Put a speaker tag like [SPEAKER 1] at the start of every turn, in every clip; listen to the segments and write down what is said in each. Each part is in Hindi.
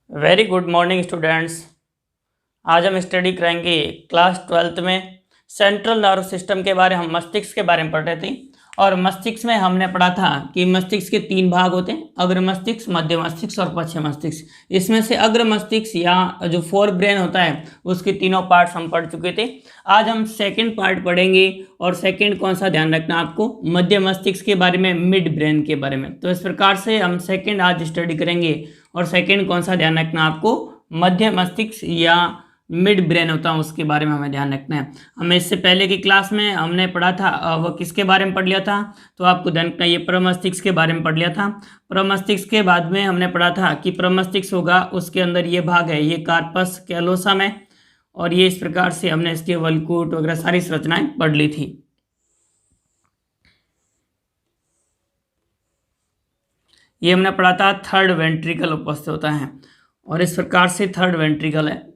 [SPEAKER 1] Very good morning students. आज हम स्टडी करेंगे क्लास 12th में सेंट्रल नर्व सिस्टम के बारे में। हम मस्तिष्क के बारे में पढ़ रहे थे और मस्तिष्क में हमने पढ़ा था कि मस्तिष्क के 3 भाग होते हैं, अग्र मस्तिष्क, मध्य मस्तिष्क और पश्च मस्तिष्क। इसमें से अग्र मस्तिष्क या जो फोर ब्रेन होता है उसके तीनों पार्ट्स हम पढ़ चुके थे। आज हम सेकेंड पार्ट पढ़ेंगे और सेकेंड कौन सा ध्यान रखना आपको, मध्य मस्तिष्क के बारे में, मिड ब्रेन के बारे में। तो इस प्रकार से हम सेकेंड आज स्टडी करेंगे और सेकेंड कौन सा ध्यान रखना आपको, मध्य मस्तिष्क या मिड ब्रेन होता है उसके बारे में हमें ध्यान रखना है। हमें इससे पहले की क्लास में हमने पढ़ा था, वो किसके बारे में पढ़ लिया था, तो आपको ध्यान रखना ये प्रमस्तिष्क के बारे में पढ़ लिया था। प्रमस्तिष्क के बाद में हमने पढ़ा था कि प्रमस्तिष्क होगा, उसके अंदर ये भाग है, ये कार्पस कैलोसम है और ये इस प्रकार से हमने इसके वल्कूट वगैरह सारी संरचनाएं पढ़ ली थी। ये हमने पढ़ा था थर्ड वेंट्रिकल उपस्थित होता है और इस प्रकार से थर्ड वेंट्रिकल है।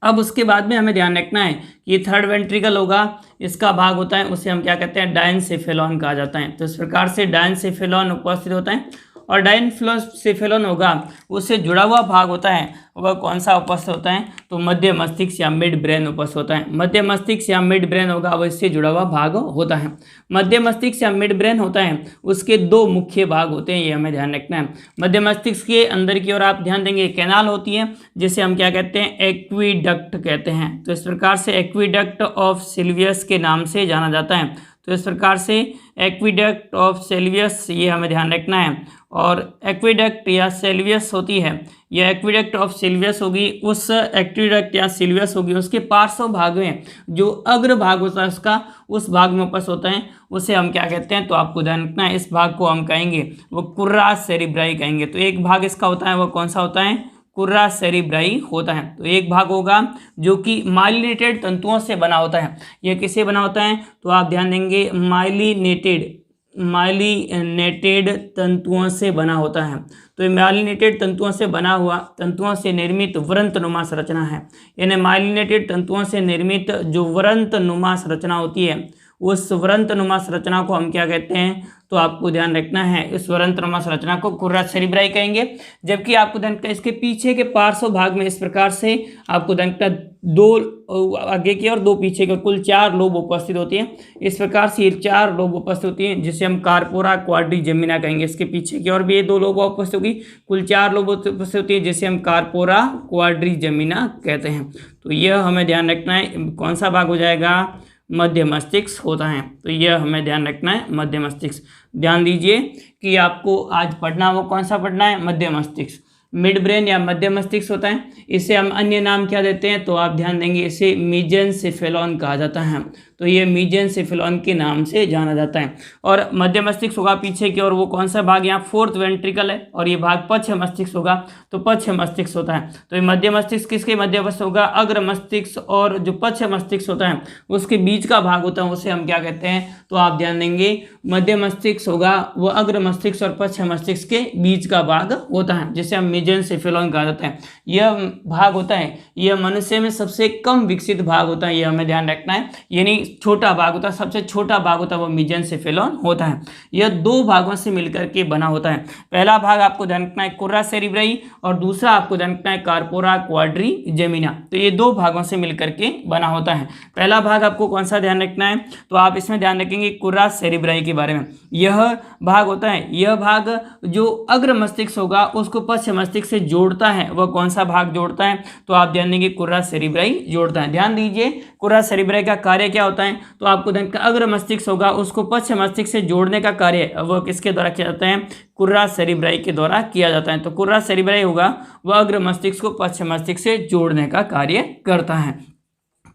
[SPEAKER 1] अब उसके बाद में हमें ध्यान रखना है कि ये थर्ड वेंट्रिकल होगा, इसका भाग होता है, उसे हम क्या कहते हैं, डायनसेफेलॉन कहा जाता है। तो इस प्रकार से डायनसेफेलॉन उपस्थित होता है और डायनसेफेलॉन होगा, उससे जुड़ा हुआ भाग होता है, वह कौन सा उपस्थित होता है, तो मध्य मस्तिष्क या मिड ब्रेन उपस्थित होता है। मध्य मस्तिष्क या मिड ब्रेन होगा, वह इससे जुड़ा हुआ भाग होता है। मध्य मस्तिष्क या मिड ब्रेन होता है, उसके 2 मुख्य भाग होते हैं, ये हमें ध्यान रखना है। मध्य मस्तिष्क के अंदर की ओर आप ध्यान देंगे कैनाल होती है, जिसे हम क्या कहते हैं, एक्वीडक्ट कहते हैं। तो इस प्रकार से एक्वीडक्ट ऑफ सिल्वियस के नाम से जाना जाता है। तो इस प्रकार से एक्वीडक्ट ऑफ सिल्वियस, ये हमें ध्यान रखना है। और एक्वीडक्ट या सिल्वियस होती है, यह एक्वीडक्ट ऑफ सिल्वियस होगी, उस एक्वीडक्ट या सिल्वियस होगी, उसके पार्श्व भाग में जो अग्र भाग होता है उसका, उस भाग में उपस्थित होता है, उसे हम क्या कहते हैं, तो आपको ध्यान रखना है, इस भाग को हम कहेंगे वो कुर्रा सेरिब्राई कहेंगे। तो एक भाग इसका होता है, वो कौन सा होता है, कुर्रा सेरिब्राई होता है। तो एक भाग होगा जो कि माइलिनेटेड तंतुओं से बना होता है। यह किससे बना होता है, तो आप ध्यान देंगे माइलिनेटेड तंतुओं से बना होता है। तो ये माइलिनेटेड तंतुओं से बना हुआ, तंतुओं से निर्मित वृंतनुमा संरचना है। यानी माइलिनेटेड तंतुओं से निर्मित जो वृंतनुमा संरचना होती है, उस वृंतनुमा संरचना को हम क्या कहते हैं, तो आपको ध्यान रखना है, इस वृंतनुमा संरचना को कुर्रा सेरिब्राई कहेंगे। जबकि आपको ध्यान रखना इसके पीछे के पार्श्व भाग में इस प्रकार से आपको ध्यान रखना 2 आगे की और 2 पीछे के, कुल 4 लोब उपस्थित होती हैं। इस प्रकार से ये 4 लोब उपस्थित होती हैं, जिसे हम कार्पोरा क्वाड्रिजेमिना कहेंगे। इसके पीछे की और भी ये 2 लोब उपस्थित होगी, कुल 4 लोब उपस्थित होती है, जिसे हम कार्पोरा क्वाड्रिजेमिना कहते हैं। तो यह हमें ध्यान रखना है, कौन सा भाग हो जाएगा, मध्य मस्तिष्क होता है। तो यह हमें ध्यान रखना है, मध्य मस्तिष्क। ध्यान दीजिए कि आपको आज पढ़ना, वो कौन सा पढ़ना है, मध्य मस्तिष्क। मिड ब्रेन या मध्य मस्तिष्क होता है, इसे हम अन्य नाम क्या देते हैं, तो आप ध्यान देंगे, इसे मीजेनसेफेलॉन कहा जाता है। तो ये मीजेनसेफेलॉन के नाम से जाना जाता है। और मध्य मस्तिष्क होगा पीछे की, और वो कौन सा भाग, यहाँ फोर्थ वेंट्रिकल है, और ये भाग पश्च मस्तिष्क होगा, तो पश्च मस्तिष्क होता है। तो ये मध्य मस्तिष्क किसके मध्यवस्थ होगा, अग्र मस्तिष्क और जो पश्च मस्तिष्क होता है उसके बीच का भाग होता है, उसे हम क्या कहते हैं, तो आप ध्यान देंगे, मध्य मस्तिष्क होगा वो अग्र मस्तिष्क और पश्च मस्तिष्क के बीच का भाग होता है, जिसे हम मीजेनसेफेलॉन कहा जाता है। यह भाग होता है, यह मनुष्य में सबसे कम विकसित भाग होता है, यह हमें ध्यान रखना है। यानी छोटा भाग होता है, सबसे छोटा भाग होता है वो मीजेनसेफेलॉन होता है। यह 2 भागों से मिलकर के बना होता है। पहला भाग आपको ध्यान रखना है कुर्रा सेरिब्राई, और दूसरा आपको ध्यान रखना है कार्पोरा क्वाड्रिजेमिना। तो ये 2 भागों से मिलकर के बना होता है। पहला भाग आपको कौन सा ध्यान रखना है, तो आप इसमें ध्यान रखेंगे कुर्रा सेरिब्राई के बारे में। यह भाग होता है, यह भाग जो अग्र मस्तिष्क होगा उसको पश्च मस्तिष्क से जोड़ता है, वह कौन सा भाग जोड़ता है, तो आप ध्यान देंगे कुर्रा सेरिब्राई जोड़ता है। ध्यान दीजिए कुर्रा सेरिब्राई का कार्य क्या होता है, तो आपको ध्यान, अग्र मस्तिष्क होगा उसको पश्च मस्तिष्क से जोड़ने का कार्य वह किसके द्वारा किया जाता है, कुर्रा सेरिब्राई के द्वारा किया जाता है। तो कुर्रा सेरिब्राई होगा वह अग्र मस्तिष्क को पश्च मस्तिष्क से जोड़ने का कार्य करता है।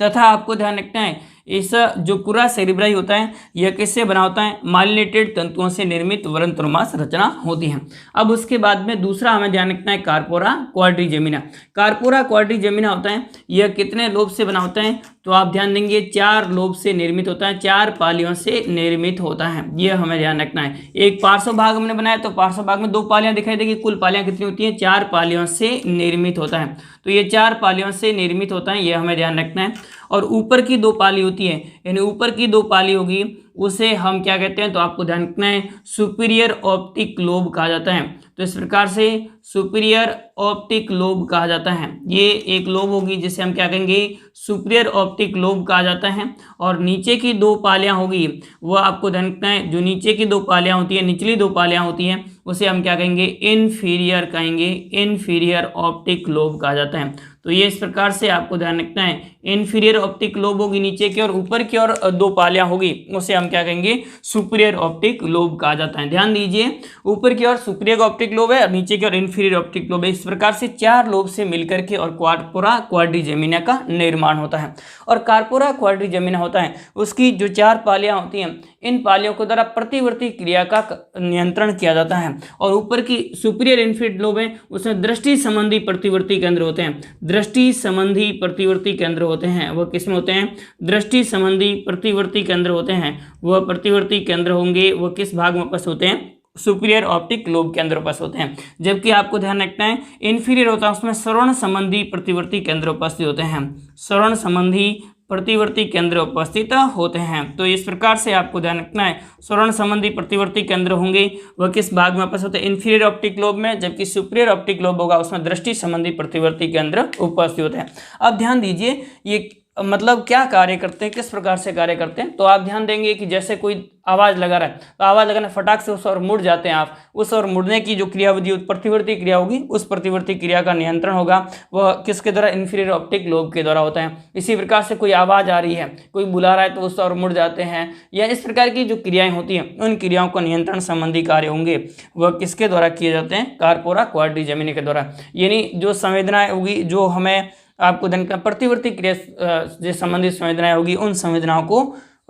[SPEAKER 1] तथा आपको ध्यान रखना है, इस जो कुर्रा सेरिब्राई होता है यह किससे बना होता है, माइलिनेटेड तंतुओं से निर्मित वृंतनुमा संरचना होती है। अब उसके बाद में दूसरा हमें ध्यान रखना है कार्पोरा क्वाड्रिजेमिना। कार्पोरा क्वाड्रिजेमिना होता है, यह कितने लोब से बना होता है, तो आप ध्यान देंगे 4 लोब से निर्मित होता है, 4 पालियों से निर्मित होता है, यह हमें ध्यान रखना है। एक पार्श्व भाग हमने बनाया, तो पार्श्व भाग में 2 पालियां दिखाई देगी, कुल पालियां कितनी होती हैं, 4 पालियों से निर्मित होता है। तो ये 4 पालियों से निर्मित होता है, यह हमें ध्यान रखना है। और ऊपर की 2 पाली होती है, यानी ऊपर की 2 पाली होगी उसे हम क्या कहते हैं, तो आपको ध्यान रखना है सुपीरियर ऑप्टिक लोब कहा जाता है। तो इस प्रकार से सुपीरियर ऑप्टिक लोब कहा जाता है। ये एक लोब होगी जिसे हम क्या कहेंगे, सुपीरियर ऑप्टिक लोब कहा जाता है। और नीचे की 2 पालियां होगी वो आपको ध्यान रखना है, जो नीचे की 2 पालियां होती है, निचली 2 पालियां होती हैं उसे हम क्या कहेंगे, इन्फीरियर कहेंगे, इन्फीरियर ऑप्टिक लोब कहा जाता है। तो ये इस प्रकार से आपको ध्यान रखना है, इन्फीरियर ऑप्टिक लोब होगी नीचे की, और ऊपर की और 2 पालियां होगी उसे हम क्या कहेंगे, सुपीरियर ऑप्टिक लोब कहा जाता है। ध्यान दीजिए, ऊपर की ओर सुपीरियर ऑप्टिक लोब है और नीचे की ओर इन्फीरियर ऑप्टिक लोब है। इस प्रकार से 4 लोब से मिलकर के और कार्पोरा क्वाड्रिजेमिना का निर्माण होता है। और कार्पोरा क्वाड्रिजेमिना होता है उसकी जो 4 पालियां होती हैं, इन पालियों के द्वारा प्रतिवर्ती क्रिया का नियंत्रण किया जाता है। और ऊपर की सुपीरियर इन्फीरियर लोब है उसमें दृष्टि संबंधी प्रतिवर्ती केंद्र होते हैं। दृष्टि संबंधी प्रतिवर्ती केंद्र होते हैं वह किसमें होते हैं, दृष्टि संबंधी प्रतिवर्ती केंद्र होते हैं। वह प्रतिवर्ती केंद्र होंगे वह किस भाग में उपस्थित होते हैं, सुपीरियर ऑप्टिक लोब के अंदर उपस्थित होते हैं। जबकि आपको ध्यान रखना है इन्फीरियर होता है उसमें श्रवण संबंधी प्रतिवर्ती केंद्र उपस्थित होते हैं, श्रवण संबंधी प्रतिवर्ती केंद्र उपस्थित होते हैं। तो इस प्रकार से आपको ध्यान रखना है श्रवण संबंधी प्रतिवर्ती केंद्र होंगे वह किस भाग में उपस्थित होते हैं, इन्फीरियर ऑप्टिक लोब में। जबकि सुपीरियर ऑप्टिक लोब होगा उसमें दृष्टि संबंधी प्रतिवर्ती केंद्र उपस्थित होते हैं। अब ध्यान दीजिए ये मतलब क्या कार्य करते हैं, किस प्रकार से कार्य करते हैं। तो आप ध्यान देंगे कि जैसे कोई आवाज़ लगा रहा है तो आवाज़ लगाने फटाक से उस ओर मुड़ जाते हैं आप, उस ओर मुड़ने की जो क्रियाविधि प्रतिवर्ती क्रिया होगी उस प्रतिवर्ती क्रिया का नियंत्रण होगा वह किसके द्वारा, इन्फीरियर ऑप्टिक लोब के द्वारा होता है। इसी प्रकार से कोई आवाज़ आ रही है, कोई बुला रहा है तो उस ओर मुड़ जाते हैं, या इस प्रकार की जो क्रियाएं होती हैं उन क्रियाओं का नियंत्रण संबंधी कार्य होंगे वह किसके द्वारा किए जाते हैं, कार्पोरा क्वाड्रिजेमिनी के द्वारा। यानी जो संवेदनाएं होगी जो हमें आपको धन का प्रतिवर्ती क्रिया से संबंधित संवेदनाएं होगी उन संवेदनाओं को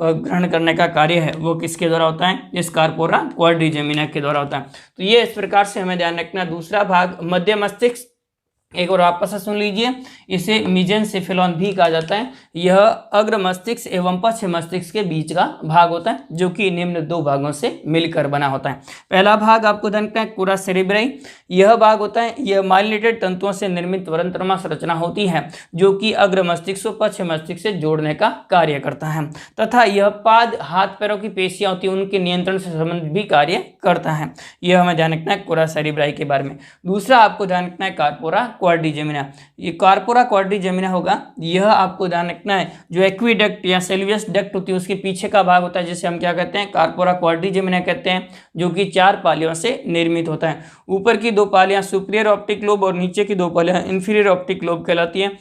[SPEAKER 1] ग्रहण करने का कार्य है वो किसके द्वारा होता है, इस कार्पोरा क्वाड्रिजेमिना के द्वारा होता है। तो ये इस प्रकार से हमें ध्यान रखना। दूसरा भाग मध्य मस्तिष्क, एक और वापस से सुन लीजिए, इसे मेसेनसेफेलॉन भी कहा जाता है। यह अग्र मस्तिष्क एवं पश्च मस्तिष्क के बीच का भाग होता है जो कि निम्न 2 भागों से मिलकर बना होता है। पहला भाग आपको ध्यान रखना है कोरा सेरेब्राई, यह भाग होता है, यह माइलिनेटेड तंतुओं से निर्मित वरंतरमा संरचना होती है जो कि अग्र मस्तिष्क को पश्च मस्तिष्क से जोड़ने का कार्य करता है, तथा यह पाद हाथ पैरों की पेशियां होती है उनके नियंत्रण से संबंधित भी कार्य करता है। यह हमें ध्यान रखना है कोरा सेरेब्राई के बारे में। दूसरा आपको ध्यान रखना है कार्पोरा क्वाड्रिजेमिना। ये कार्पोरा क्वाड्रिजेमिना होगा, यह आपको ध्यान रखना है जो एक्विडक्ट या सेल्वियस डक्ट होती है उसके पीछे का भाग होता है जिसे हम क्या कहते हैं, कार्पोरा क्वाड्रिजेमिना कहते हैं, जो कि 4 पालियों से निर्मित होता है। ऊपर की 2 पालियां सुपीरियर ऑप्टिक लोब और नीचे की 2 पालियां इन्फीरियर ऑप्टिक लोब कहलाती हैं।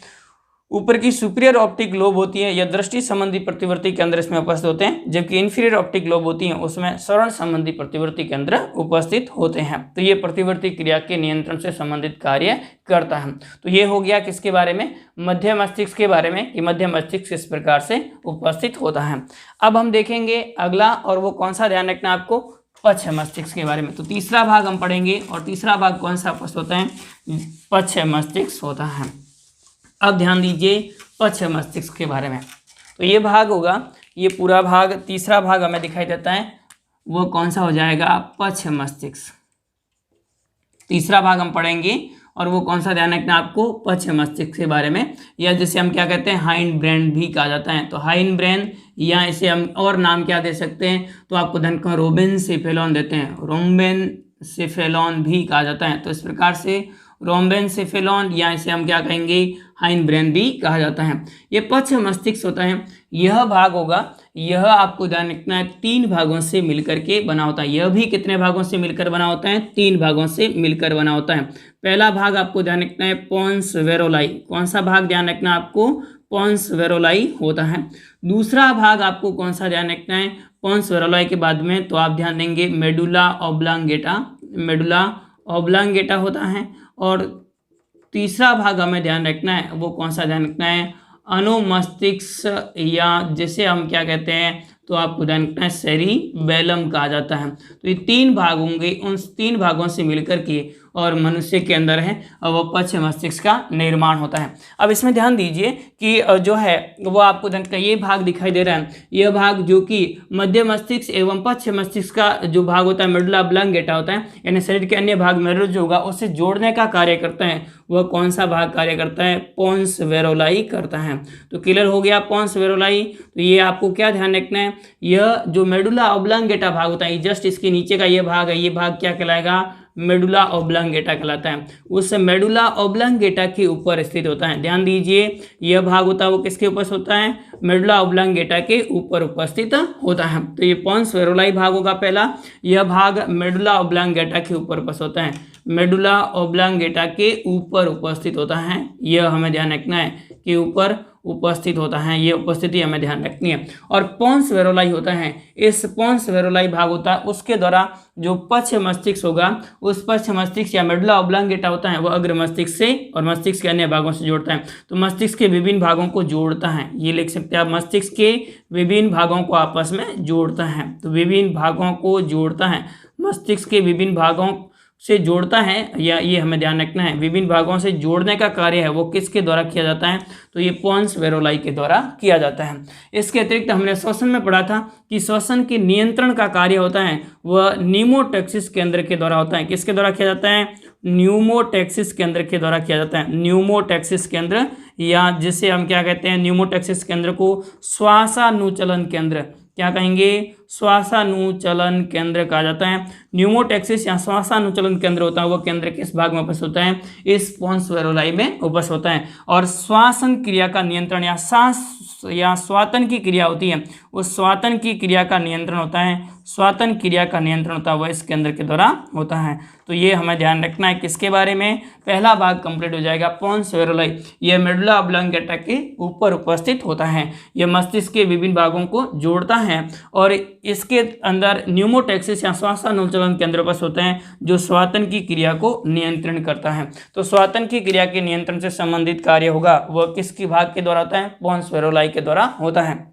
[SPEAKER 1] ऊपर की सुपीरियर ऑप्टिक लोब होती है यह दृष्टि संबंधी प्रतिवर्ती केंद्र इसमें उपस्थित होते हैं, जबकि इन्फीरियर ऑप्टिक लोब होती हैं उसमें श्रवण संबंधी प्रतिवर्ती केंद्र उपस्थित होते हैं। तो ये प्रतिवर्ती क्रिया के नियंत्रण से संबंधित कार्य करता है। तो ये हो गया किसके बारे में, मध्य मस्तिष्क के बारे में, कि मध्य मस्तिष्क किस प्रकार से उपस्थित होता है। अब हम देखेंगे अगला, और वो कौन सा, ध्यान रखना आपको, पश्च मस्तिष्क के बारे में। तो तीसरा भाग हम पढ़ेंगे, और तीसरा भाग कौन सा उपस्थित होता है, पश्च मस्तिष्क होता है। अब ध्यान दीजिए पश्च मस्तिष्क के बारे में। तो ये भाग होगा, ये पूरा भाग, तीसरा भाग हमें दिखाई देता है वो कौन सा हो जाएगा, पश्च मस्तिष्क। तीसरा भाग हम पढ़ेंगे और वो कौन सा, ध्यान रखना आपको, पश्च मस्तिष्क के बारे में, या जिसे हम क्या कहते हैं, हाइंड ब्रेन भी कहा जाता है। तो हाइंड ब्रेन, या इसे हम और नाम क्या दे सकते हैं, तो आपको धन का रोबेनसेफेलॉन देते हैं, रोबेनसेफेलॉन भी कहा जाता है। तो इस प्रकार से रोबेनसेफेलॉन, या इसे हम क्या कहेंगे, हाइंड ब्रेन भी कहा जाता है। ये पश्च मस्तिष्क होता है, यह भाग होगा, यह आपको ध्यान रखना है 3 भागों से मिलकर के बना होता है। यह भी कितने भागों से मिलकर बना होता है, 3 भागों से मिलकर बना होता है। पहला भाग आपको ध्यान रखना है पोन्स वेरोलाई, कौन सा भाग ध्यान रखना आपको, पोन्स वेरोलाई होता है। दूसरा भाग आपको कौन सा ध्यान रखना है, पोन्स वेरोलाई के बाद में, तो आप ध्यान देंगे मेडुला ऑब्लांगेटा, मेडुला ऑब्लांगेटा होता है। और तीसरा भाग हमें ध्यान रखना है वो कौन सा, ध्यान रखना है अनुमस्तिष्क, या जिसे हम क्या कहते हैं, तो आपको ध्यान रखना है सेरिबेलम कहा जाता है। तो ये 3 भाग होंगे, उन 3 भागों से मिलकर के और मनुष्य के अंदर है और वो पश्च मस्तिष्क का निर्माण होता है। अब इसमें ध्यान दीजिए कि जो है वो आपको ये भाग दिखाई दे रहा है, यह भाग जो कि मध्य मस्तिष्क एवं पश्च मस्तिष्क का जो भाग होता है मेडुला ऑब्लांगेटा होता है, यानी शरीर के अन्य भाग मेरुरज्जु होगा उससे जोड़ने का कार्य करता है। वह कौन सा भाग कार्य करता है? पोन्स वेरोलाई करता है। तो क्लियर हो गया पोन्स वेरोलाई। तो ये आपको क्या ध्यान रखना है, यह जो मेडुला ऑब्लांगेटा भाग होता है, जस्ट इसके नीचे का ये भाग है, ये भाग क्या कहलाएगा? मेडुला ऑब्लांगेटा कहलाता है। उस मेडुला ऑब्लांगेटा के ऊपर स्थित होता है। ध्यान दीजिए, यह भाग होता है वो किसके ऊपर होता है? मेडुला ऑब्लांगेटा के ऊपर उपस्थित होता है। तो ये पोन्स वेरोलाई भाग होगा पहला, यह भाग मेडुला ऑब्लांगेटा के ऊपर उपस्थित होता है, मेडुला ऑब्लांगेटा के ऊपर उपस्थित होता है। यह हमें ध्यान रखना है कि ऊपर उपस्थित होता है, ये उपस्थिति हमें ध्यान रखनी है। और पोन्स वेरोलाई होता है, इस पोन्स वेरोलाई भाग होता है उसके द्वारा जो पश्च मस्तिष्क होगा, उस पश्च मस्तिष्क या मेडुला ऑब्लांगेटा होता है वो अग्र मस्तिष्क से और मस्तिष्क के अन्य भागों से जोड़ता है। तो मस्तिष्क के विभिन्न भागों को जोड़ता है, ये लिख सकते हैं आप, मस्तिष्क के विभिन्न भागों को आपस में जोड़ता है। तो विभिन्न भागों को जोड़ता है, मस्तिष्क के विभिन्न भागों से जोड़ता है, या ये हमें ध्यान रखना है, विभिन्न भागों से जोड़ने का कार्य है वो किसके द्वारा किया जाता है? तो ये पोन्स वेरोलाई के द्वारा किया जाता है। इसके अतिरिक्त हमने श्वसन में पढ़ा था कि श्वसन के नियंत्रण का कार्य होता है वह न्यूमोटैक्सिस केंद्र के द्वारा होता है। किसके द्वारा किया जाता है? न्यूमोटैक्सिस केंद्र के द्वारा किया जाता है। न्यूमोटैक्सिस केंद्र, या जिसे हम क्या कहते हैं, न्यूमोटैक्सिस केंद्र को श्वासानुचलन केंद्र, क्या कहेंगे? श्वासानुचलन केंद्र कहा जाता है। न्यूमोटैक्सिस या श्वासानुचलन केंद्र होता है वो केंद्र किस भाग में उपस्थित होता है? इस पोन्स वेरोलाई में उपस्थित होता है। और श्वासन क्रिया का नियंत्रण या सांस या श्वातन की क्रिया होती है, उस श्वातन की क्रिया का नियंत्रण होता है, श्वातन क्रिया का नियंत्रण होता है वह इस केंद्र के द्वारा होता है। तो ये हमें ध्यान रखना है किसके बारे में? पहला भाग कंप्लीट हो जाएगा पोन्स वेरोलाई, यह मेडुला ऑब्लांगेटा के ऊपर उपस्थित होता है, यह मस्तिष्क के विभिन्न भागों को जोड़ता है और इसके अंदर न्यूमोटैक्सिस या श्वासानुचलन केंद्र उपस्थित होते हैं जो श्वातन की क्रिया को नियंत्रण करता है। तो श्वातन की क्रिया के नियंत्रण से संबंधित कार्य होगा वह किसके भाग के द्वारा होता है? पोन्स वेरोलाई के द्वारा होता है।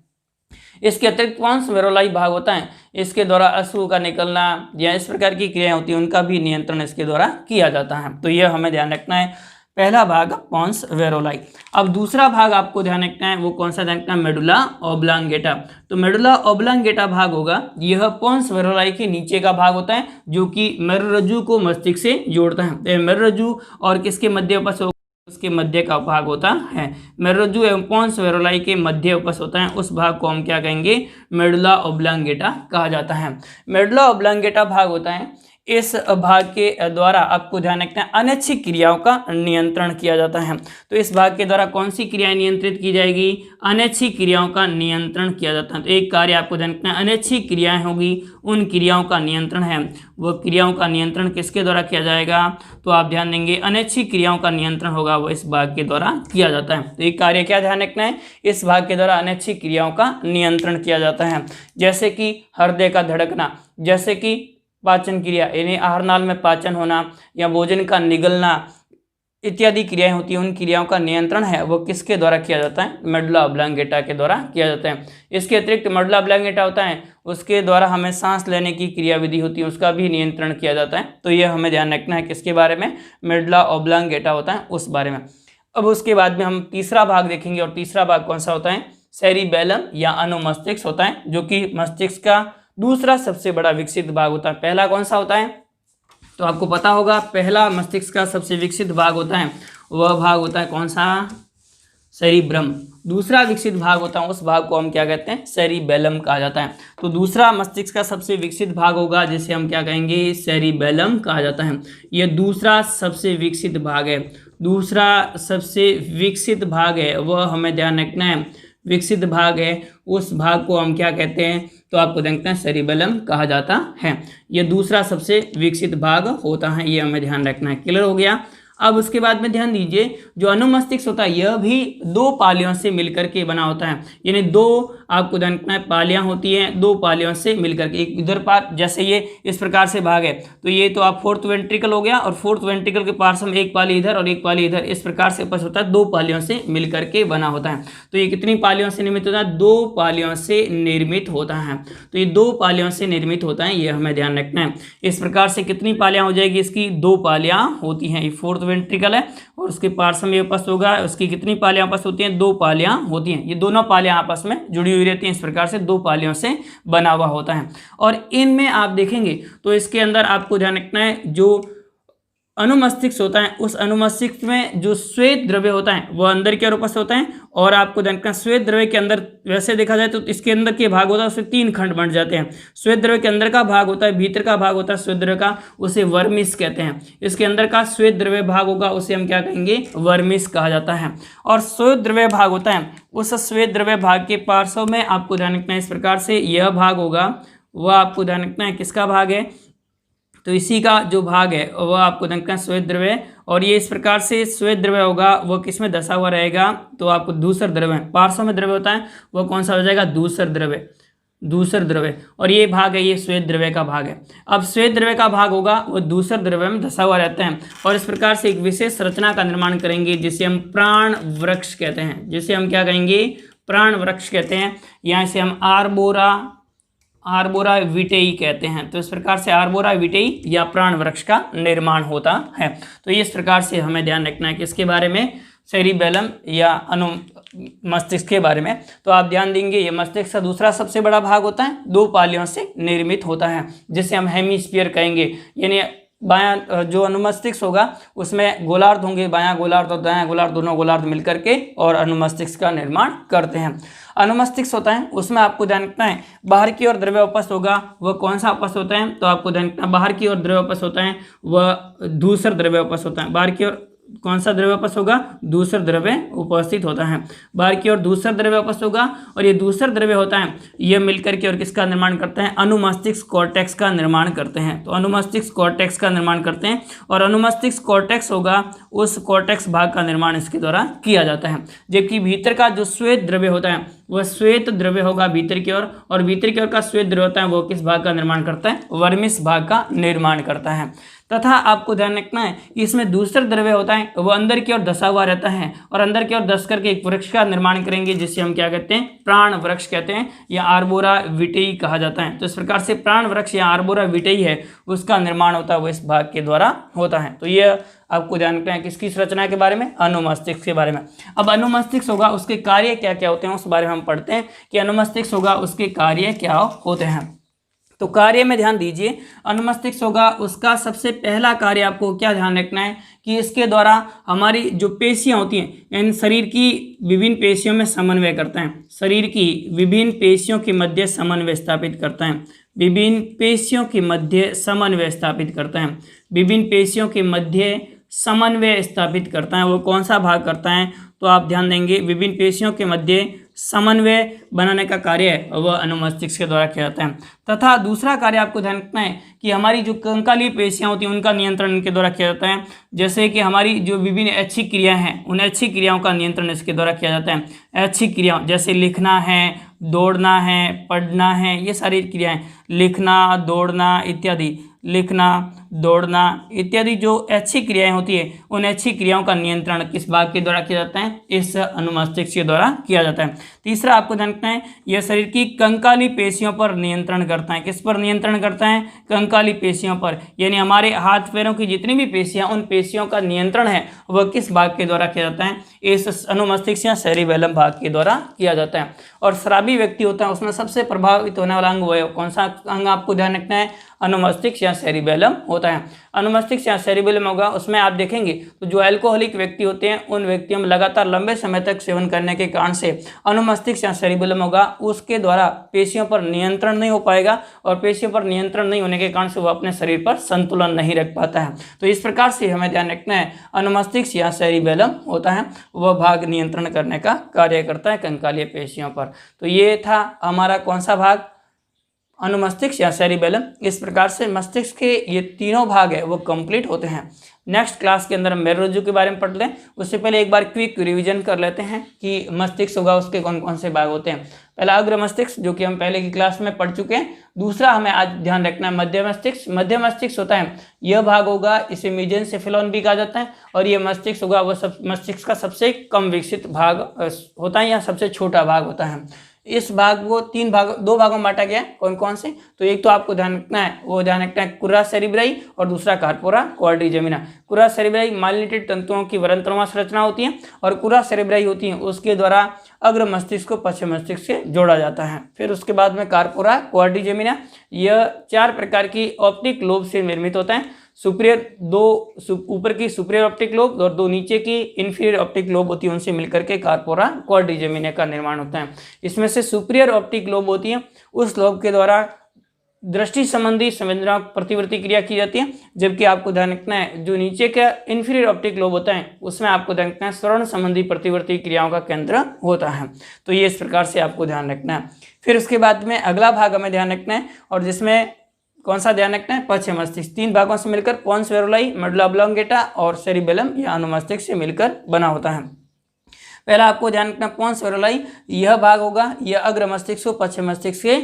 [SPEAKER 1] इसके अतिरिक्त पोन्स वेरोलाई भाग होता है, इसके द्वारा अश्रु का निकलना या इस प्रकार की क्रियाएं होती हैं उनका भी नियंत्रण इसके द्वारा किया जाता है। तो यह हमें ध्यान रखना है, पहला भाग पोन्स वेरोलाई। अब दूसरा भाग आपको ध्यान रखना है, वो कौन सा ध्यान रखना है? Medulla oblongata. तो मेडुला ऑब्लांगेटा भाग होगा, यह पोन्स वेरोलाई के नीचे का भाग होता है जो कि मेरुरज्जु को मस्तिष्क से जोड़ता है। मेरुरज्जु और किसके मध्य उपस्थित, उसके मध्य का भाग होता है। मेरुरज्जु एवं पोन्स वेरोलाई के मध्य उपस्थित होता है, उस भाग को हम क्या कहेंगे? मेडुला ऑब्लांगेटा कहा जाता है। मेडुला ऑब्लांगेटा भाग होता है, इस भाग के द्वारा आपको ध्यान रखना है अनैच्छिक क्रियाओं का नियंत्रण किया जाता है। तो इस भाग के द्वारा कौन सी क्रियाएं नियंत्रित की जाएगी? अनैच्छिक क्रियाओं का नियंत्रण किया जाता है। तो एक कार्य आपको ध्यान रखना है, अनैच्छिक क्रियाएं होगी उन क्रियाओं का नियंत्रण है, वो क्रियाओं का नियंत्रण किसके द्वारा किया जाएगा? तो आप ध्यान देंगे अनैच्छिक क्रियाओं का नियंत्रण होगा वो इस भाग के द्वारा किया जाता है। तो एक कार्य क्या ध्यान रखना है? इस भाग के द्वारा अनैच्छिक क्रियाओं का नियंत्रण किया जाता है, जैसे कि हृदय का धड़कना, जैसे कि पाचन क्रिया यानी आहार नाल में पाचन होना या भोजन का निगलना इत्यादि क्रियाएं होती हैं, उन क्रियाओं का नियंत्रण है वो किसके द्वारा किया जाता है? मेडुला ऑब्लांगेटा के द्वारा किया जाता है। इसके अतिरिक्त मेडुला ऑब्लांगेटा होता है उसके द्वारा हमें सांस लेने की क्रिया विधि होती है, उसका भी नियंत्रण किया जाता है। तो यह हमें ध्यान रखना है किसके बारे में? मेडुला ऑब्लांगेटा होता है उस बारे में। अब उसके बाद में हम तीसरा भाग देखेंगे, और तीसरा भाग कौन सा होता है? सेरिबेलम या अनुमस्तिष्क होता है, जो कि मस्तिष्क का दूसरा सबसे बड़ा विकसित भाग होता है। पहला कौन सा होता है? तो आपको पता होगा, पहला मस्तिष्क का सबसे विकसित भाग होता है वह भाग होता है कौन सा? सेरिब्रम। दूसरा विकसित भाग होता है उस भाग को हम क्या कहते हैं? सेरिबेलम कहा जाता है। तो दूसरा मस्तिष्क का सबसे विकसित भाग होगा जिसे हम क्या कहेंगे? सेरिबेलम कहा जाता है। यह दूसरा सबसे विकसित भाग है, दूसरा सबसे विकसित भाग है वह हमें ध्यान रखना है, विकसित भाग है उस भाग को हम क्या कहते हैं? तो आपको देखते हैं सेरिबेलम कहा जाता है। यह दूसरा सबसे विकसित भाग होता है, ये हमें ध्यान रखना है। क्लियर हो गया? अब उसके बाद में ध्यान दीजिए, जो अनुमस्तिष्क होता है यह भी दो पालियों से मिलकर के बना होता है, यानी दो आपको ध्यान रखना है पालियां होती हैं, दो पालियों से मिलकर के, एक इधर पार, जैसे ये इस प्रकार से भाग है तो ये तो आप फोर्थ वेंट्रिकल हो गया, और फोर्थ वेंट्रिकल के पास में एक पाली इधर और एक पाली इधर, इस प्रकार से उपस्थित होता है, दो पालियों से मिलकर के बना होता है। तो ये कितनी पालियों से निर्मित होता है? दो पालियों से निर्मित होता है। तो ये दो पालियों से निर्मित होता है, ये हमें ध्यान रखना है। इस प्रकार से कितनी पालियां हो जाएगी इसकी? दो पालियां होती हैं। ये फोर्थ वेंट्रिकल है और उसके पार्श्व में उपस्थित होगा, उसकी कितनी पालियां उपस्थित होती हैं? दो पालियां होती हैं। ये दोनों पालियां आपस में जुड़ी हुई रहती हैं, इस प्रकार से दो पालियों से बना हुआ होता है। और इनमें आप देखेंगे तो इसके अंदर आपको ध्यान रखना है, जो अनुमस्तिष्क होता है उस अनुमस्तिष्क में जो श्वेत द्रव्य होता है वह अंदर की ओर उपस्थित होता है। और आपको ध्यान रखना, श्वेत द्रव्य के अंदर वैसे देखा जाए तो इसके अंदर के भाग होता है, उससे तीन खंड बन जाते हैं। श्वेत द्रव्य के अंदर का भाग होता है, भीतर का भाग होता है श्वेत द्रव्य का, उसे वर्मिस कहते हैं। इसके अंदर का श्वेत द्रव्य भाग होगा उसे हम क्या कहेंगे? वर्मिस कहा जाता है। और श्वेत द्रव्य भाग होता है, उस श्वेत द्रव्य भाग के पार्श्व में आपको ध्यान रखना है, इस प्रकार से यह भाग होगा, वह आपको ध्यान रखना है किसका भाग है? तो इसी का जो भाग है वह आपको ध्यान रखना श्वेत द्रव्य, और ये इस प्रकार से श्वेत द्रव्य होगा वह किस में दशा हुआ रहेगा? तो आपको दूसर द्रव्य, पार्श्व में द्रव्य होता है वह कौन सा हो जाएगा? दूसर द्रव्य, दूसर द्रव्य। और ये भाग है, ये श्वेत द्रव्य का भाग है। अब श्वेत द्रव्य का भाग होगा वह दूसर द्रव्य में धसा हुआ रहता है, और इस प्रकार से एक विशेष रचना का निर्माण करेंगे जिसे हम प्राण वृक्ष कहते हैं, जिसे हम क्या कहेंगे? प्राण वृक्ष कहते हैं। यहाँ से हम आर्बोरा विटेई कहते हैं। तो इस प्रकार से आर्बोरा विटेई या प्राण वृक्ष का निर्माण होता है। तो इस प्रकार से हमें ध्यान रखना है कि इसके बारे में, सेरिबेलम या मस्तिष्क के बारे में। तो आप ध्यान देंगे ये मस्तिष्क का दूसरा सबसे बड़ा भाग होता है, दो पालियों से निर्मित होता है, जिसे हम हेमिस्फीयर कहेंगे। यानी बायां जो अनुमस्तिष्क होगा उसमें गोलार्ध होंगे, बायां गोलार्ध और दायां गोलार्ध, दोनों गोलार्ध मिलकर के और अनुमस्तिष्क का निर्माण करते हैं। अनुमस्तिष्क होता है उसमें आपको ध्यान रखना है, बाहर की ओर द्रव्य उपस्थित होगा वह कौन सा उपस्थित होता है? तो आपको ध्यान रखना, बाहर की ओर द्रव्य उपस्थित होता है वह दूसर द्रव्य उपस्थित होता है। बाहर की ओर कौन सा द्रव्य उपस्थित होगा? दूसर द्रव्य उपस्थित होता है। बाहर की ओर दूसर द्रव्य उपस्थित होगा, और ये दूसर द्रव्य होता है यह मिलकर के और किसका निर्माण करते हैं? अनुमस्तिष्क कॉर्टेक्स का निर्माण करते हैं। तो अनुमस्तिष्क कॉर्टेक्स का निर्माण करते हैं, और अनुमस्तिष्क कॉर्टेक्स होगा उस कॉर्टेक्स भाग का निर्माण इसके द्वारा किया जाता है। जबकि भीतर का जो श्वेत द्रव्य होता है वह श्वेत द्रव्य होगा भीतर की ओर, और भीतर की ओर का श्वेत द्रव्य होता है वो किस भाग का निर्माण करता है? वर्मिस भाग का निर्माण करता है। तथा आपको ध्यान रखना है इसमें दूसरा द्रव्य होता है वह अंदर की ओर धसा हुआ रहता है, और अंदर की ओर धस करके एक वृक्ष का निर्माण करेंगे जिसे हम क्या कहते हैं? प्राण वृक्ष कहते हैं, या आर्बोरा विटेई कहा जाता है। तो इस प्रकार से प्राण वृक्ष या आर्बोरा विटेई है उसका निर्माण होता है वो इस भाग के द्वारा होता है। तो ये आपको ध्यान रखना है किसकी संरचना के बारे में? अनुमस्तिष्क के बारे में। अब अनुमस्तिष्क होगा उसके कार्य क्या क्या होते हैं उस बारे में हम पढ़ते हैं कि अनुमस्तिष्क होगा उसके कार्य क्या होते हैं। तो कार्य में ध्यान दीजिए, अनुमस्तिष्क होगा उसका सबसे पहला कार्य आपको क्या ध्यान रखना है कि इसके द्वारा हमारी जो पेशियां होती हैं, यानी शरीर की विभिन्न पेशियों में समन्वय करता है, शरीर की विभिन्न पेशियों के मध्य समन्वय स्थापित करता है, विभिन्न पेशियों के मध्य समन्वय स्थापित करता है, विभिन्न पेशियों के मध्य समन्वय स्थापित करता है। वो कौन सा भाग करता है? तो आप ध्यान देंगे विभिन्न पेशियों के मध्य समन्वय बनाने का कार्य है वह अनुमस्तिष्क के द्वारा किया जाता है। तथा दूसरा कार्य आपको ध्यान रखना है कि हमारी जो कंकालीय पेशियां होती हैं उनका नियंत्रण इनके द्वारा किया जाता है। जैसे कि हमारी जो विभिन्न ऐच्छिक क्रियाएं हैं उन ऐच्छिक क्रियाओं का नियंत्रण इसके द्वारा किया जाता है। ऐच्छिक क्रियाओं जैसे लिखना है, दौड़ना है, पढ़ना है, ये सारी क्रियाएं, लिखना, दौड़ना इत्यादि, लिखना, दौड़ना इत्यादि जो ऐच्छिक क्रियाएं होती है उन ऐच्छिक क्रियाओं का नियंत्रण किस भाग के द्वारा किया जाता है? इस अनुमस्तिष्क के द्वारा किया जाता है। तीसरा आपको ध्यान रखना है यह शरीर की कंकाली पेशियों पर नियंत्रण करता है। किस पर नियंत्रण करता है? कंकाली पेशियों पर, यानी हमारे हाथ पैरों की जितनी भी पेशियां उन पेशियों का नियंत्रण है वह किस भाग के द्वारा किया जाता है? इस अनुमस्तिष्क या सेरिबेलम भाग के द्वारा किया जाता है। और शराबी व्यक्ति होता है उसमें सबसे प्रभावित होने वाला अंग वो है, कौन सा अंग आपको ध्यान रखना है? अनुमस्तिष्क या सेरिबेलम होता है। अनुमस्तिष्क या सेरिबेलम होगा उसमें आप देखेंगे तो जो अल्कोहलिक व्यक्ति होते हैं उन व्यक्तियों में लगातार लंबे समय तक सेवन करने के कारण से अनुमस्तिष्क या सेरिबेलम होगा उसके द्वारा पेशियों पर नियंत्रण नहीं हो पाएगा, और पेशियों पर नियंत्रण नहीं होने के कारण से वो अपने शरीर पर संतुलन नहीं रख पाता है। तो इस प्रकार से हमें ध्यान रखना है अनुमस्तिष्क या सेरिबेलम होता है वह भाग नियंत्रण करने का कार्य करता है कंकालीय पेशियों पर। तो ये था हमारा कौन सा भाग? अनुमस्तिष्क या सेरिबेलम। इस प्रकार से मस्तिष्क के ये तीनों भाग है वो कंप्लीट होते हैं। नेक्स्ट क्लास के अंदर हम मेरुरज्जु के बारे में पढ़ लें, उससे पहले एक बार क्विक रिवीजन कर लेते हैं कि मस्तिष्क होगा उसके कौन कौन से भाग होते हैं। पहला अग्र मस्तिष्क जो कि हम पहले की क्लास में पढ़ चुके हैं। दूसरा हमें आज ध्यान रखना है मध्य मस्तिष्क। मध्य मस्तिष्क होता है यह भाग होगा, इसे मेसेंसेफेलोन भी कहा जाता है, और यह मस्तिष्क होगा वो मस्तिष्क का सबसे कम विकसित भाग होता है या सबसे छोटा भाग होता है। इस भाग को दो भागों में बांटा गया है। कौन कौन से? तो एक तो आपको ध्यान रखना है, वो ध्यान रखना है कुर्रा सेरिब्राई, और दूसरा कार्पोरा क्वाड्रिजेमिना। कुर्रा सेरिब्राई माइलिनेटेड तंतुओं की वरंतनुमा संरचना होती है, और कुर्रा सेरिब्राई होती है उसके द्वारा अग्र मस्तिष्क को पश्चिम मस्तिष्क से जोड़ा जाता है। फिर उसके बाद में कार्पोरा क्वाड्रिजेमिना, यह 4 प्रकार की ऑप्टिक लोब से निर्मित होता है। सुपीरियर ऊपर की सुपीरियर ऑप्टिक लोब और 2 नीचे की इंफीरियर ऑप्टिक लोब होती है, उनसे मिलकर के कार्पोरा क्वाड्रिजेमिना का निर्माण होता है। इसमें से सुपीरियर ऑप्टिक लोब होती है, उस लोब के द्वारा दृष्टि संबंधी संवेदना प्रतिवर्ती क्रिया की जाती है, जबकि आपको ध्यान रखना है जो नीचे का इंफीरियर ऑप्टिक लोब होता है उसमें आपको ध्यान रखना है श्रवण संबंधी प्रतिवर्ती क्रियाओं का केंद्र होता है। तो ये इस प्रकार से आपको ध्यान रखना है। फिर उसके बाद में अगला भाग हमें ध्यान रखना है, और जिसमें कौन सा ध्यान रखना है? पश्चिम मस्तिष्क। 3 भागों से मिलकर पोन्स वेरुलाई, मेडुला ऑब्लोंगेटा और सेरिबेलम या अनुमस्तिष्क से मिलकर बना होता है। पहला आपको ध्यान रखना पोन्स वेरुलाई, यह भाग होगा, यह अग्र मस्तिष्क को पश्चिम मस्तिष्क से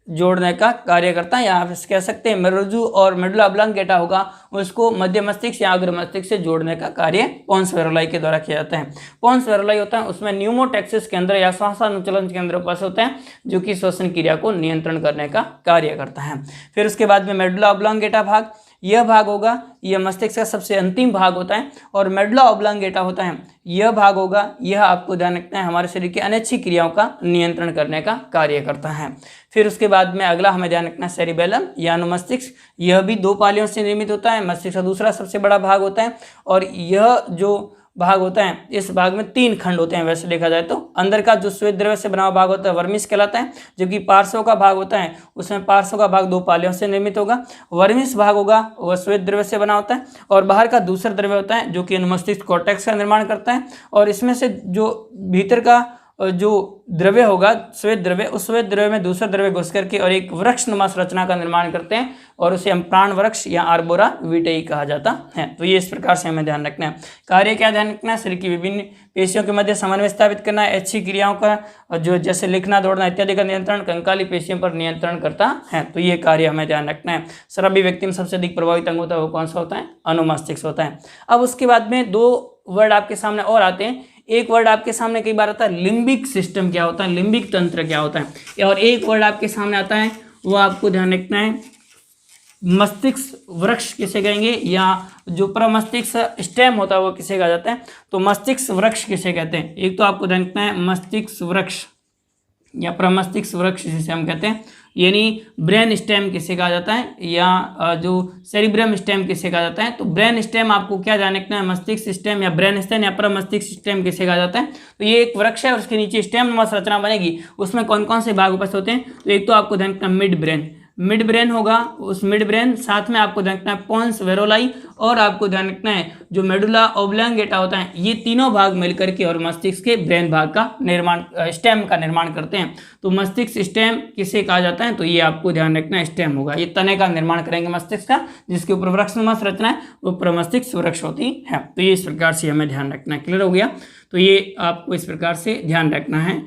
[SPEAKER 1] जोड़ने का कार्य करता है, या आप कह सकते हैं मेरुरज्जु और मेडुला ऑब्लोंगेटा होगा उसको मध्य मस्तिष्क या अग्र मस्तिष्क से जोड़ने का कार्य पोन्स वेरुलाई के द्वारा किया जाता है। पोन्स वेरुलाई होता है उसमें न्यूमोटैक्सिस केंद्र या श्वासानुचलन केंद्र उपस्थित होता है, जो कि श्वसन क्रिया को नियंत्रण करने का कार्य करता है। फिर उसके बाद में मेडुला ऑब्लोंगेटा भाग, यह भाग होगा, यह मस्तिष्क का सबसे अंतिम भाग होता है, और मेडुला ऑब्लोंगेटा होता है यह भाग होगा, यह आपको ध्यान रखना है हमारे शरीर की अनैच्छिक क्रियाओं का नियंत्रण करने का कार्य करता है। फिर उसके बाद में अगला हमें ध्यान रखना है सेरिबेलम या अनुमस्तिष्क, यह भी 2 पालियों से निर्मित होता है, मस्तिष्क का दूसरा सबसे बड़ा भाग होता है, और यह जो भाग होता है इस भाग में 3 खंड होते हैं। वैसे देखा जाए तो अंदर का जो श्वेत द्रव्य से बना हुआ भाग होता है वर्मिस कहलाता है, जबकि पार्श्व का भाग होता है उसमें पार्श्व का भाग 2 पालियों से निर्मित होगा। वर्मिस भाग होगा वह श्वेत द्रव्य से बना होता है, और बाहर का दूसरा द्रव्य होता है जो कि अनुमस्तिष्क कॉर्टेक्स का निर्माण करता है, और इसमें से जो भीतर का जो द्रव्य होगा श्वेत द्रव्य, उस श्वेत द्रव्य में दूसरा द्रव्य घुस करके और एक वृक्ष नुमा संरचना का निर्माण करते हैं, और उसे हम प्राण वृक्ष या आर्बोरा विटेई कहा जाता है। तो ये इस प्रकार से हमें ध्यान रखना है। कार्य क्या ध्यान रखना है? शरीर की विभिन्न पेशियों के मध्य समन्वय स्थापित करना है, अच्छी क्रियाओं का जो जैसे लिखना दौड़ना इत्यादि का नियंत्रण कंकाली पेशियों पर नियंत्रण करता है। तो ये कार्य हमें ध्यान रखना है। शराबी व्यक्ति में सबसे अधिक प्रभावित अंग होता है वो कौन सा होता है? अनुमस्तिष्क होता है। अब उसके बाद में 2 वर्ड आपके सामने और आते हैं। एक वर्ड आपके सामने कई बार आता है लिम्बिक सिस्टम क्या होता है, लिम्बिक तंत्र क्या होता है, और एक वर्ड आपके सामने आता है वो आपको ध्यान रखना है मस्तिष्क वृक्ष किसे कहेंगे, या जो प्रमस्तिष्क स्टेम होता है वो किसे कहा जाता है। तो मस्तिष्क वृक्ष किसे कहते हैं? एक तो आपको ध्यान रखना है मस्तिष्क वृक्ष या प्रमस्तिष्क वृक्ष जिसे हम कहते हैं, यानी ब्रेन स्टेम किसे कहा जाता है, या जो सेरिब्रम स्टेम किसे कहा जाता है। तो ब्रेन स्टेम आपको क्या ध्यान रखना है? मस्तिष्क स्टेम या ब्रेन स्टेम या प्रमस्तिष्क स्टेम किसे कहा जाता है। तो ये एक वृक्ष है और उसके नीचे स्टेम नुमा संरचना बनेगी, उसमें कौन कौन से भाग उपस्थित होते हैं? तो एक तो आपको ध्यान रखना मिड ब्रेन, मिड ब्रेन होगा, उस मिड ब्रेन साथ में आपको ध्यान रखना है पोन्स वेरुलाई, और आपको ध्यान रखना है जो मेडुला ऑब्लोंगेटा होता है। ये तीनों भाग मिलकर के और मस्तिष्क के ब्रेन भाग का निर्माण स्टेम का निर्माण करते हैं। तो मस्तिष्क स्टेम किसे कहा जाता है? तो ये आपको ध्यान रखना स्टेम होगा, ये तने का निर्माण करेंगे मस्तिष्क का, जिसके ऊपर वृक्षनुमा संरचना है वो प्रमस्तिष्क वृक्ष होती है। तो ये इस प्रकार से हमें ध्यान रखना है। क्लियर हो गया? तो ये आपको इस प्रकार से ध्यान रखना है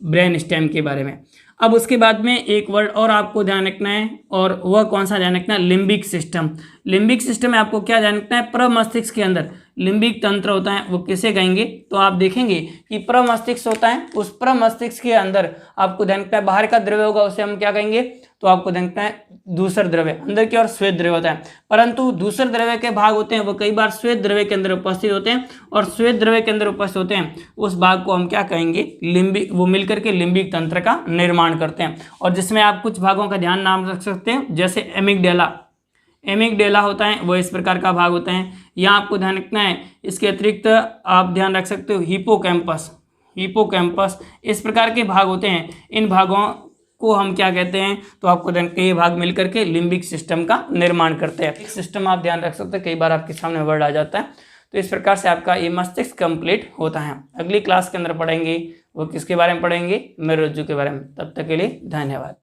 [SPEAKER 1] ब्रेन स्टेम के बारे में। अब उसके बाद में एक वर्ड और आपको ध्यान रखना है, और वह कौन सा ध्यान रखना है? Limbic system. लिम्बिक सिस्टम में आपको क्या ध्यान रखना है? प्रमस्तिष्क के अंदर लिम्बिक तंत्र होता है वो किसे कहेंगे? तो आप देखेंगे कि प्रमस्तिष्क होता है, उस प्रमस्तिष्क के अंदर आपको ध्यान रखना है बाहर का द्रव्य होगा उसे हम क्या कहेंगे? तो आपको ध्यान रखना है दूसर द्रव्य, अंदर की ओर श्वेत द्रव्य होता है, परंतु दूसर द्रव्य के भाग होते हैं वो कई बार श्वेत द्रव्य के अंदर उपस्थित होते हैं, और श्वेत द्रव्य के अंदर उपस्थित होते हैं उस भाग को हम क्या कहेंगे? लिम्बिक। वो मिलकर के लिम्बिक तंत्र का निर्माण करते हैं, और जिसमें आप कुछ भागों का ध्यान नाम रख सकते हैं, जैसे एमिगडेला। एमिगडेला होता है वो इस प्रकार का भाग होता है। यहाँ आपको ध्यान रखना है, इसके अतिरिक्त आप ध्यान रख सकते हो हिपोकैम्पस। हिपोकैम्पस इस प्रकार के भाग होते हैं। इन भागों को हम क्या कहते हैं? तो आपको ध्यान के ये भाग मिलकर के लिम्बिक सिस्टम का निर्माण करते हैं। सिस्टम आप ध्यान रख सकते हैं, कई बार आपके सामने वर्ड आ जाता है। तो इस प्रकार से आपका ये मस्तिष्क कंप्लीट होता है। अगली क्लास के अंदर पढ़ेंगे वो किसके बारे में पढ़ेंगे? मेरुरज्जु के बारे में। तब तक के लिए धन्यवाद।